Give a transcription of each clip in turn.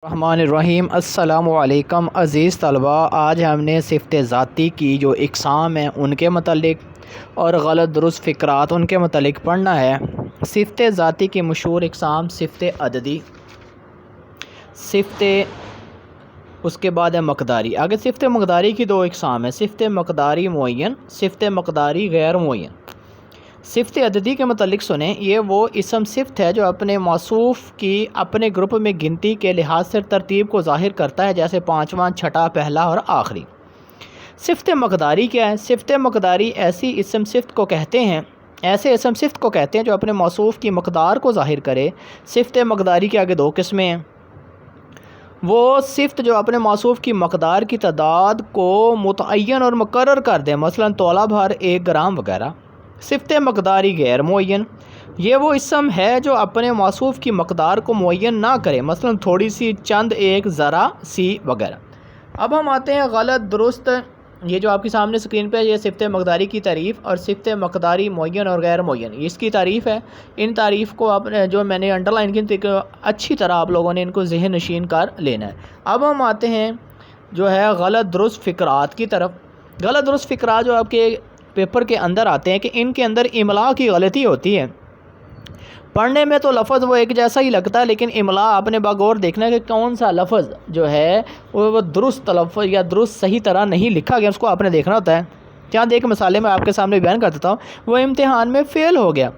रहमानिर्रहीम। अस्सलामुअलैकुम अज़ीज़ तलबा, आज हमने सिफ़त ज़ाती की जो इक़साम हैं उनके मतलब और गलत दुरुस्त फ़िक्रात उनके मतलब पढ़ना है। सिफ़त ज़ाती की मशहूर इक़साम सिफ़त अददी, सिफ़त उसके बाद है मक़दारी। आगे सिफ़त मक़दारी की दो इक़साम है, सिफ़त मक़दारी मुअय्यन, सिफ़त मक़दारी गैर मुअय्यन। सिफ़त अददी के मतलब सुने, ये वो इसम सिफ़त है जो अपने मौसूफ़ की अपने ग्रुप में गिनती के लिहाज से तरतीब को ज़ाहिर करता है, जैसे पाँचवां, छठा, पहला और आखिरी। सिफ़त मक़दारी क्या है? सिफ़त मक़दारी ऐसी इसम सिफ़त को कहते हैं, ऐसे इसम सिफ़त को कहते हैं जो अपने मौसूफ़ की मक़दार को ज़ाहिर करे। सिफ़त मक़दारी के आगे दो किस्में हैं। वो सिफ़त जो अपने मौसूफ़ की मक़दार की तादाद को मुतअय्यन और मुकर्रर कर दे, मसलन तोला भर 1 ग्राम वगैरह। सिफ़त मक़दारी गैर मुअय्यन, ये वो इसम है जो अपने मौसूफ़ की मक़दार को मुअय्यन ना करे, मसलन थोड़ी सी, चंद, एक, ज़रा सी वगैरह। अब हम आते हैं गलत दुरुस्त। ये जो आपके सामने स्क्रीन पे है, ये सिफ़त मक़दारी की तारीफ़ और सिफ़त मक़दारी मुअय्यन और गैर मुअय्यन, इसकी तारीफ़ है। इन तारीफ़ को आप जो मैंने अंडरलाइन की अच्छी तरह आप लोगों ने इनको ज़हन नशीन कर लेना है। अब हम आते हैं जो है गलत दुरुस्त फ़िक्रात की तरफ। गलत दुरुस्त फ़िक्रात जो आपके पेपर के अंदर आते हैं कि इनके अंदर इमला की गलती होती है। पढ़ने में तो लफ्ज़ वो एक जैसा ही लगता है, लेकिन इमला आपने बगौर देखना है कि कौन सा लफ्ज़ जो है वो दुरुस्त लफ्ज़ या दुरुस्त सही तरह नहीं लिखा गया, उसको आपने देखना होता है। चंद एक मिसालें मैं आपके सामने बयान कर देता हूँ। वो इम्तिहान में फ़ेल हो गया,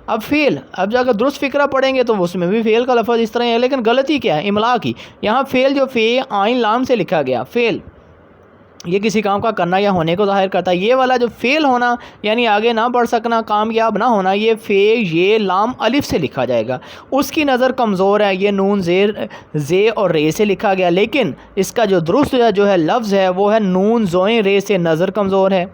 अब फ़ेल, अब जाकर दुरुस्त फ़िक्रा पढ़ेंगे तो उसमें भी फ़ेल का लफ्ज़ इस तरह है, लेकिन गलती क्या है? इमला की। यहाँ फ़ेल जो फ़े आइन लाम से लिखा गया, फ़ेल, ये किसी काम का करना या होने को ज़ाहिर करता है। ये वाला जो फ़ेल होना यानी आगे ना बढ़ सकना, कामयाब ना होना, ये फ़े ये लाम अलिफ से लिखा जाएगा। उसकी नज़र कमज़ोर है, ये नून ज़े और रे से लिखा गया, लेकिन इसका जो दुरुस्त जो है लफ्ज़ है वो है नून ज़ोए रे से, नज़र कमज़ोर है।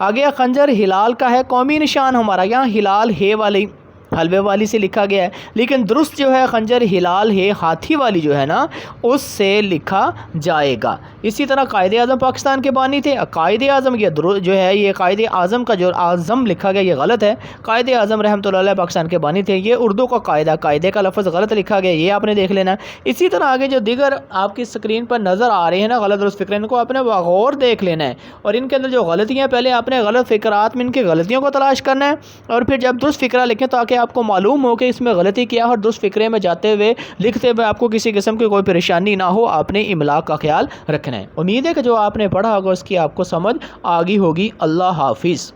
आगे खंजर हिलाल का है कौमी निशान हमारा, यहाँ हिलाल हे वाली हलवे वाली से लिखा गया है, लेकिन दुरुस्त जो है खंजर हिलाल है हाथी वाली जो है ना, उससे लिखा जाएगा। इसी तरह कायदे आज़म पाकिस्तान के बानी थे, कायदे आज़म ये जो है, ये कायदे आज़म का जो आज़म लिखा गया ये गलत है। कायदे आज़म रहमतुल्लाह अलैह पाकिस्तान के बानी थे, ये उर्दू का कायदा, कायदे का लफ्ज़ गलत लिखा गया, ये आपने देख लेना। इसी तरह आगे जो दीगर आपकी स्क्रीन पर नज़र आ रहे हैं ना गलत दुरुस्त फ़िक्रे, इनको आपने बगौर देख लेना है और इनके अंदर जो गलतियाँ, पहले आपने गलत फ़िक्रात में इनकी गलतियों को तलाश करना है और फिर जब दुरुस्त फ़िक्रा लिखें ताकि आपको मालूम हो कि इसमें गलती क्या है और दुरुस्त फ़िक्रे में जाते हुए लिखते हुए आपको किसी किस्म की कोई परेशानी ना हो, आपने इमला का ख्याल रखना है। उम्मीद है कि जो आपने पढ़ा होगा उसकी आपको समझ आ गई होगी। अल्लाह हाफिज़।